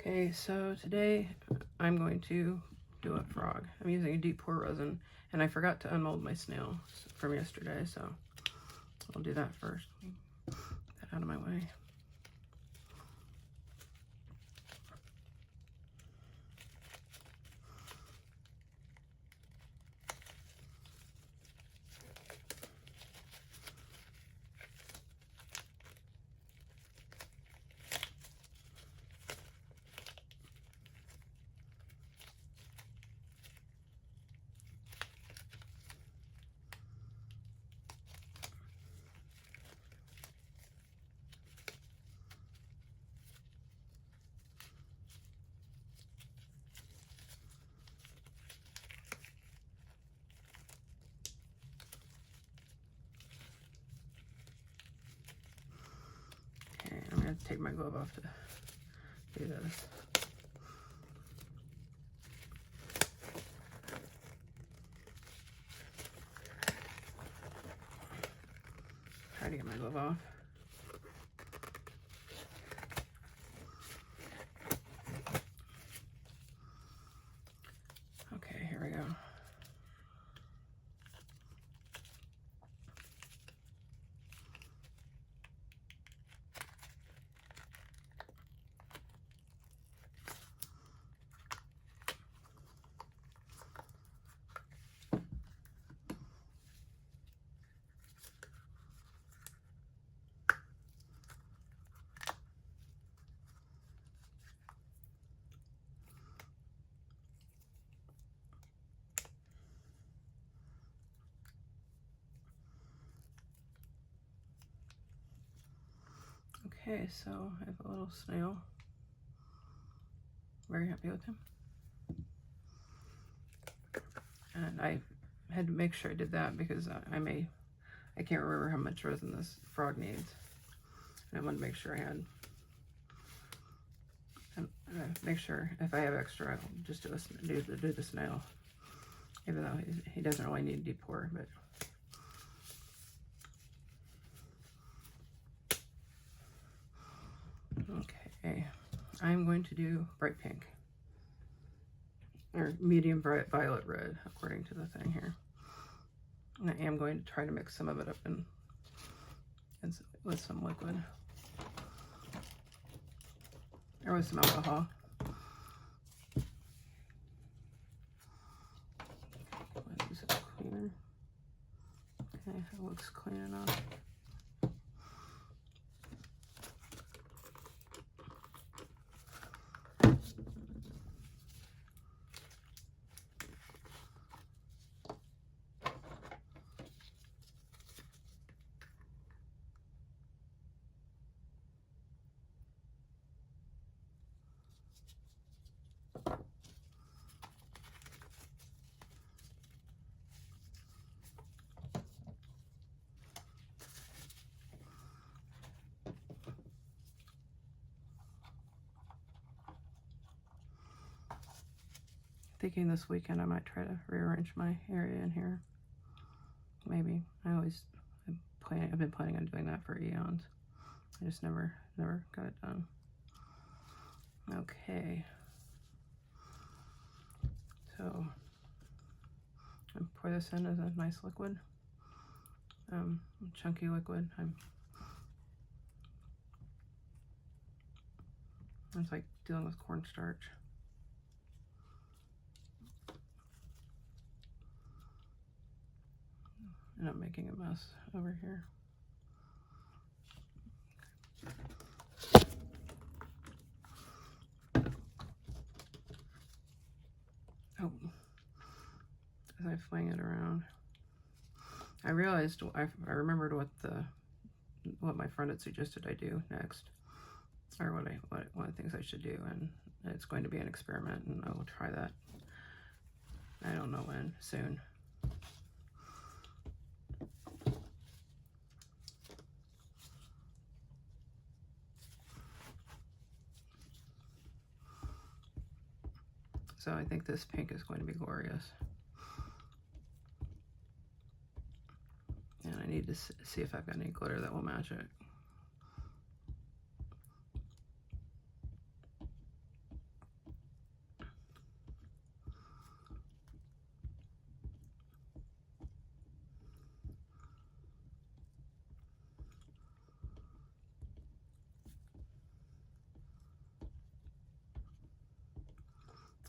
Okay, so today I'm going to do a frog. I'm using a deep pour resin, and I forgot to unmold my snail from yesterday, so I'll do that first. Get that out of my way. Okay, I'm gonna take my glove off to do this. Try to get my glove off. Okay, here we go. Okay, so I have a little snail. Very happy with him. And I had to make sure I did that because I can't remember how much resin this frog needs. And I wanted to make sure I had, and make sure if I have extra, I'll just do the snail. Even though he doesn't really need deep pour, but. Okay, I'm going to do bright pink, or medium bright violet red, according to the thing here. And I am going to try to mix some of it up in with some liquid, or with some alcohol. Use a cleaner. Okay, it looks clean enough. Thinking this weekend I might try to rearrange my area in here. Maybe. I've been planning on doing that for eons. I just never got it done. Okay. So I pour this in as a nice liquid, chunky liquid. It's like dealing with cornstarch. And I'm making a mess over here. Oh, as I fling it around, I realized I remembered what my friend had suggested I do next, or what one of the things I should do, and it's going to be an experiment, and I will try that. I don't know when, soon. So I think this pink is going to be glorious. And I need to see if I've got any glitter that will match it.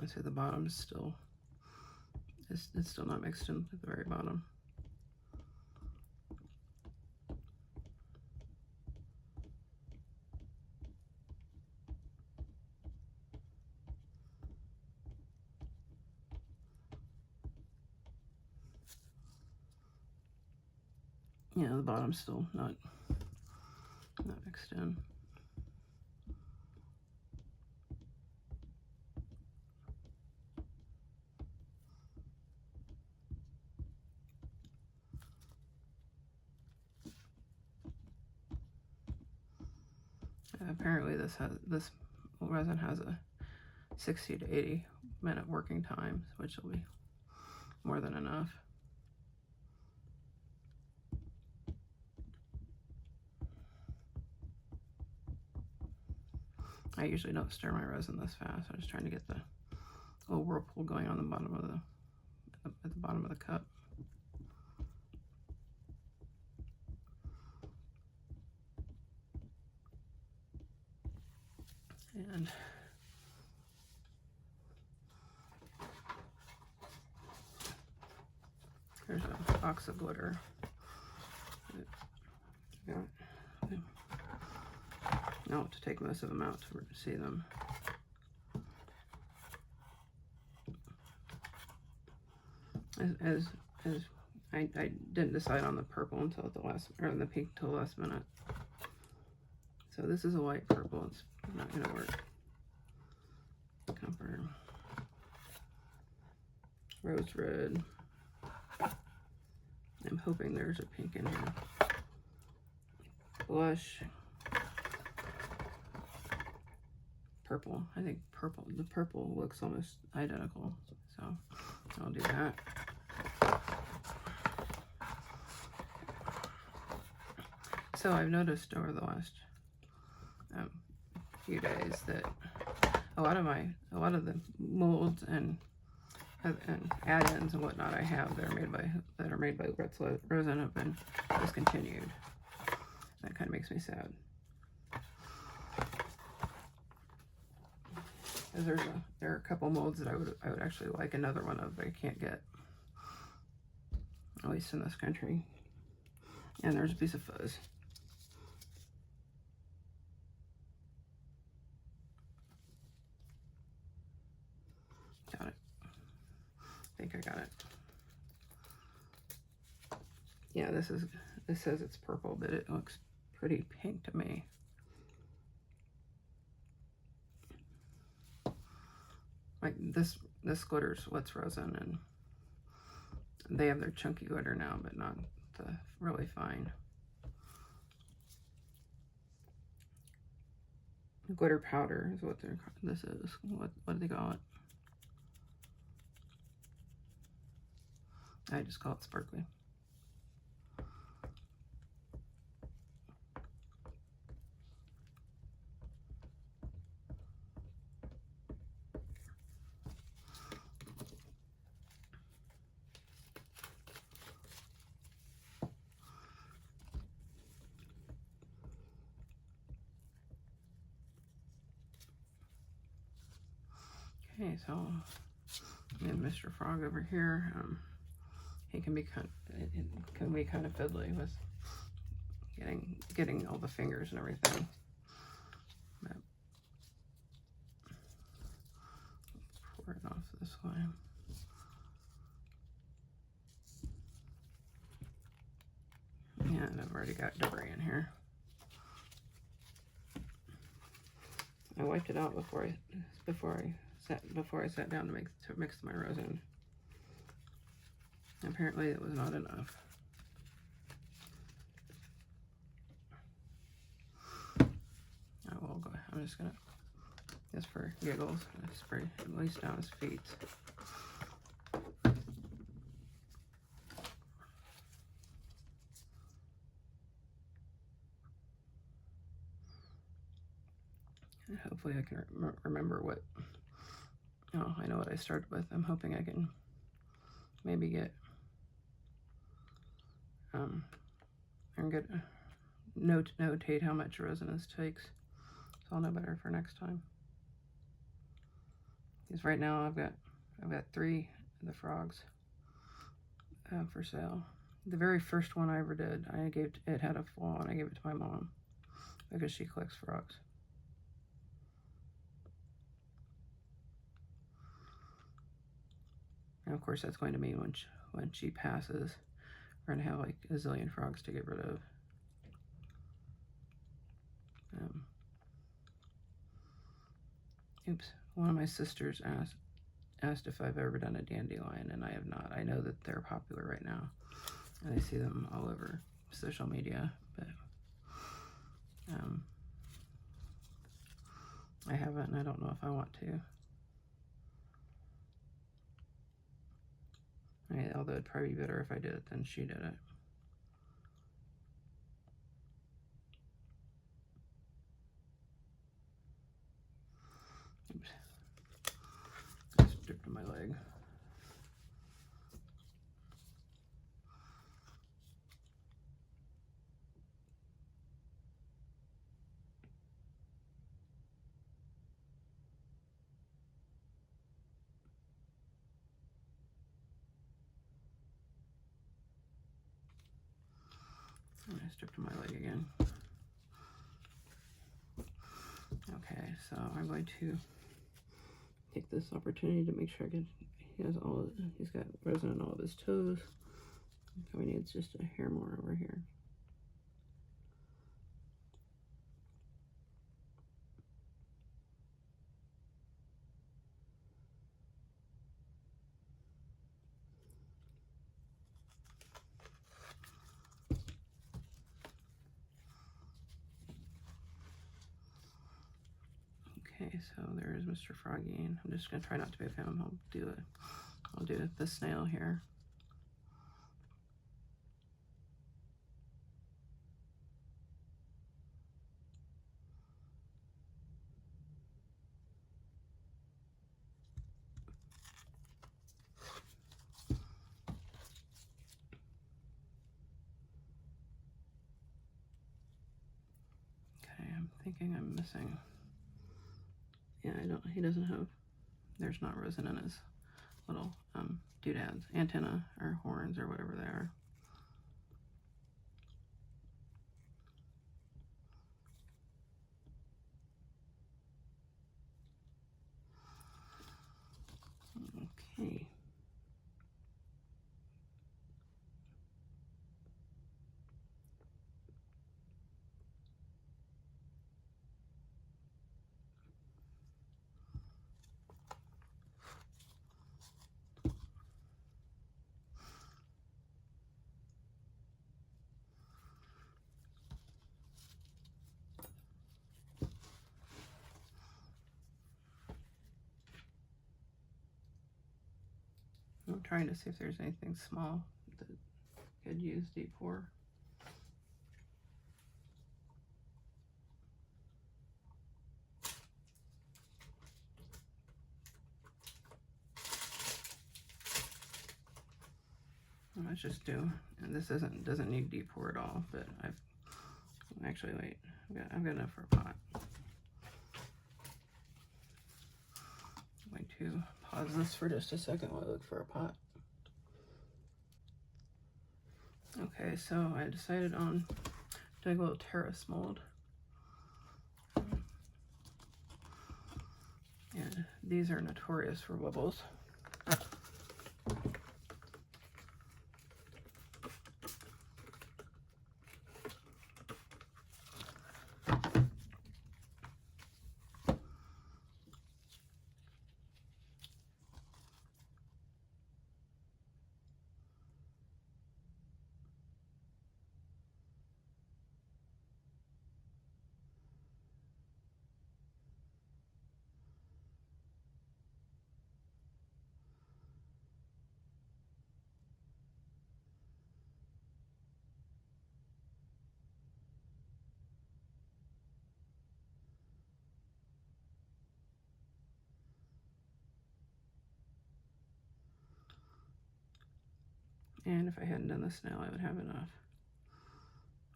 I say the bottom is still, it's still not mixed in at the very bottom. Yeah, the bottom's still not mixed in. Apparently this resin has a 60 to 80 minute working time, which will be more than enough. I usually don't stir my resin this fast. I'm just trying to get the little whirlpool going on the bottom of at the bottom of the cup. And there's a box of glitter. Now to take most of them out to see them. As I didn't decide on the purple until the last, or the pink till the last minute. So this is a light purple. It's not going to work. Comforter. Rose red. I'm hoping there's a pink in here. Blush. Purple. I think purple. The purple looks almost identical. So I'll do that. So I've noticed over the last few days that a lot of the molds and add-ins and whatnot I have that are made by Ritz Rosen have been discontinued. That kind of makes me sad. There are a couple molds that I would actually like another one of, but I can't get, at least in this country. And there's a piece of fuzz. Got it. I think I got it. Yeah, this says it's purple, but it looks pretty pink to me. Like this glitter's Ritz Rosen, and they have their chunky glitter now, but not the really fine. Glitter powder is what this is. What do they call it? I just call it sparkly. Okay, so we have Mr. Frog over here. He can be kind of fiddly with getting all the fingers and everything. But pour it off this way. And I've already got debris in here. I wiped it out before I sat down to mix my rosin. Apparently it was not enough. I will go. I'm just gonna, just for giggles, spray at least down his feet. And hopefully I can remember what. Oh, I know what I started with. I'm hoping I can maybe get and get notate how much resin this takes, so I'll know better for next time. Because right now I've got 3 of the frogs for sale. The very first one I ever did, it had a flaw, and I gave it to my mom because she collects frogs. And of course, that's going to mean when she passes, we're going to have like a zillion frogs to get rid of. Oops. One of my sisters asked if I've ever done a dandelion, and I have not. I know that they're popular right now, and I see them all over social media, but I haven't, and I don't know if I want to. Although it'd probably be better if I did it than she did it. Oops. I stripped my leg. And I stripped my leg again. Okay, so I'm going to take this opportunity to make sure he's got resin on all of his toes. So he needs just a hair more over here. Okay, so there is Mr. Froggy, and I'm just gonna try not to move him. I'll do the snail here. Okay, I'm thinking I'm missing. Yeah, there's not resin in his little doodads, antenna, or horns, or whatever they are. Okay. I'm trying to see if there's anything small that could use deep pour. Let's just do, and this doesn't need deep pour at all, but actually wait, I've got enough for a pot. I'm going to pause this for just a second while I look for a pot. Okay, so I decided on doing a little terrace mold. And these are notorious for wobbles. And if I hadn't done this now, I would have enough,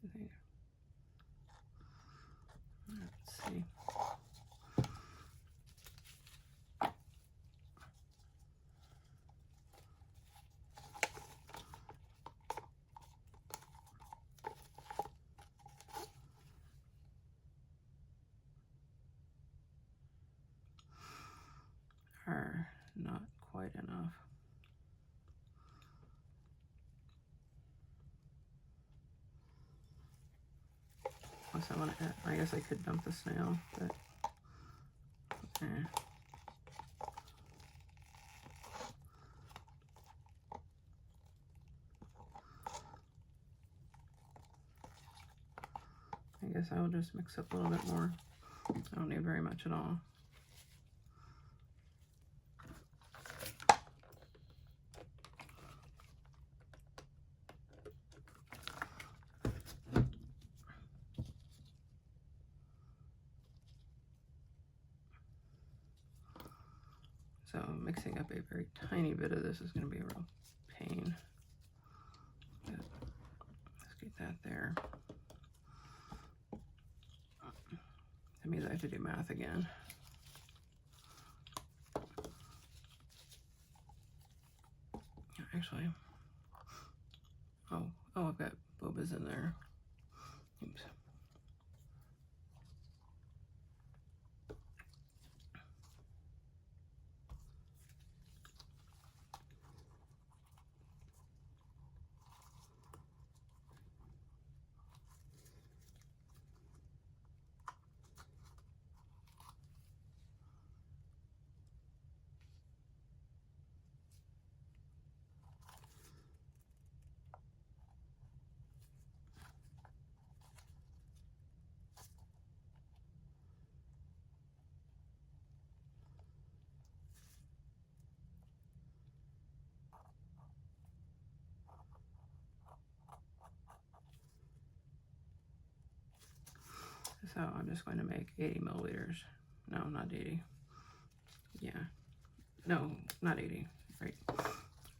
I think. Let's see. not quite enough. Plus I want to, I guess I could dump the snail, but eh. I guess I will just mix up a little bit more. I don't need very much at all. So mixing up a very tiny bit of this is going to be a real pain. But let's get that there. That means I have to do math again. Actually, oh, I've got bobas in there. Oops. So I'm just going to make 80 milliliters. No, not 80. Yeah. No, not 80. Right.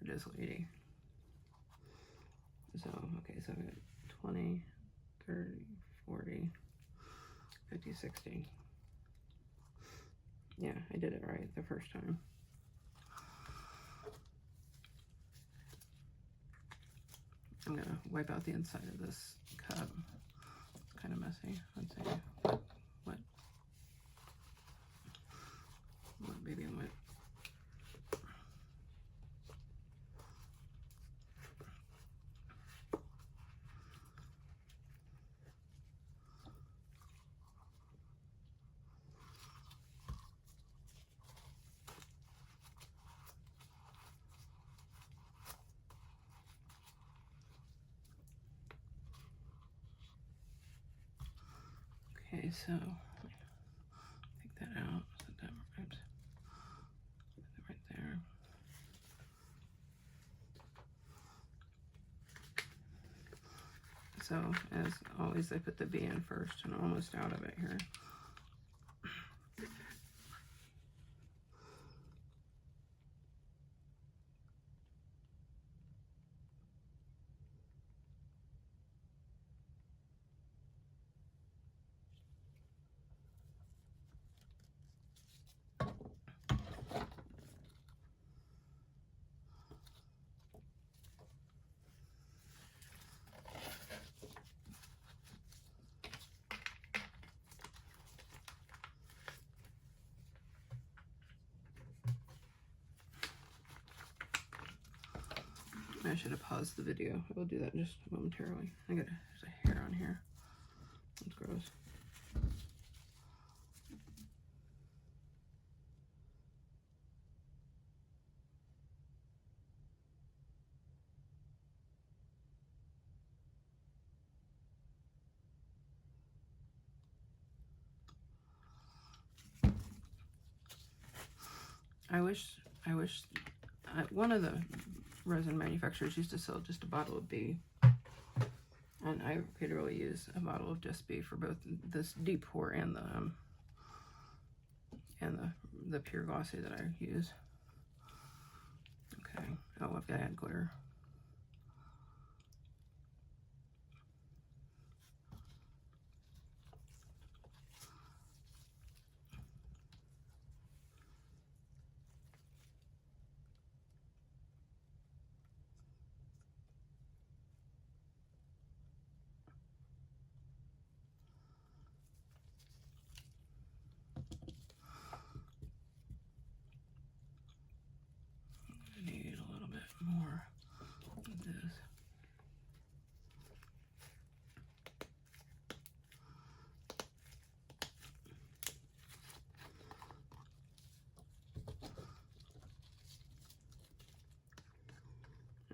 It is 80. So, okay, so I've got 20, 30, 40, 50, 60. Yeah, I did it right the first time. I'm gonna wipe out the inside of this cup. It's kind of messy. Let's see. What baby wet. Okay, so take that out. Set that right there. So, as always, I put the bee in first, and I'm almost out of it here. I should have paused the video. I will do that just momentarily. There's a hair on here. That's gross. I wish one of the resin manufacturers used to sell just a bottle of bee, and I could really use a bottle of just bee for both this deep pour and the pure glossy that I use. Okay. Oh, I've got to add glitter.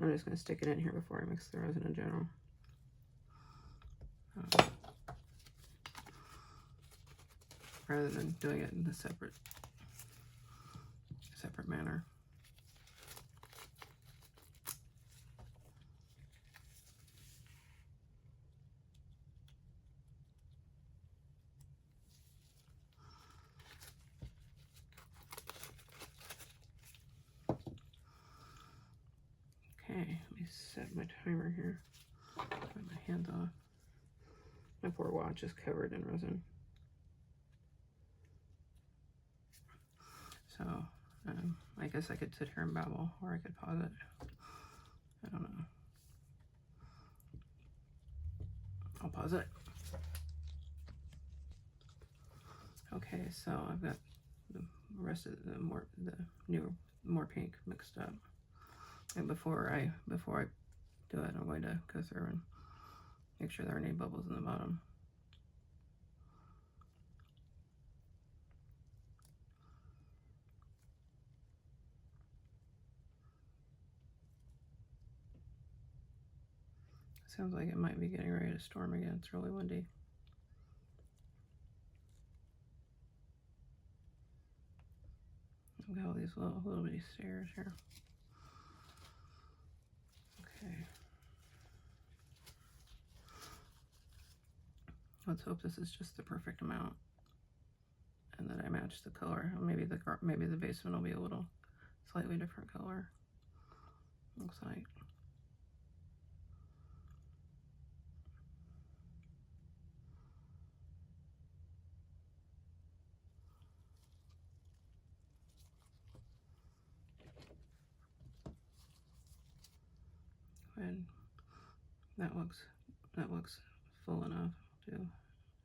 I'm just going to stick it in here before I mix the resin in general. Rather than doing it in a separate manner. Okay, let me set my timer here. Put my hands off. My poor watch is covered in resin. So, I guess I could sit here and babble, or I could pause it. I don't know. I'll pause it. Okay, so I've got the rest of the more pink mixed up. And before I do it, I'm going to go through and make sure there are any bubbles in the bottom. Sounds like it might be getting ready to storm again. It's really windy. I've got all these little bitty stairs here. Okay. Let's hope this is just the perfect amount, and that I match the color. Maybe the basement will be a little slightly different color. Looks like. And that looks full enough. I'll do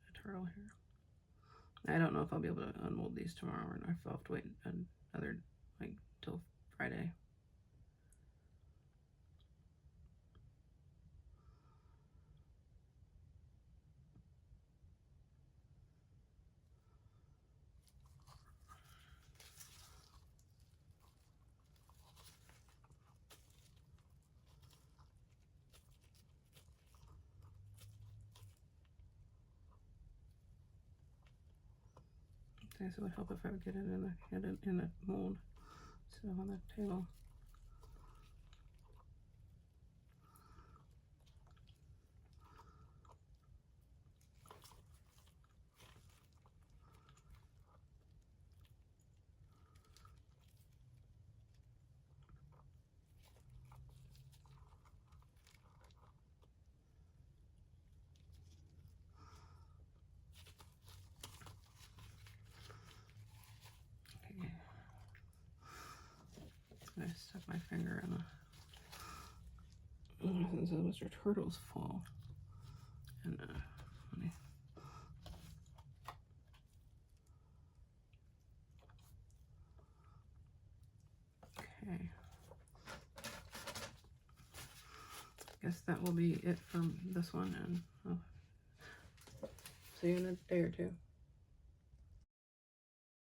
a turtle here. I don't know if I'll be able to unmold these tomorrow, or if I'll have to wait another till Friday. Okay, so it would help if I would get it in the mold, so on the table. I stuck my finger in since Mr. Turtle's full. And let me. Okay. Guess that will be it from this one, and I'll see you in a day or two.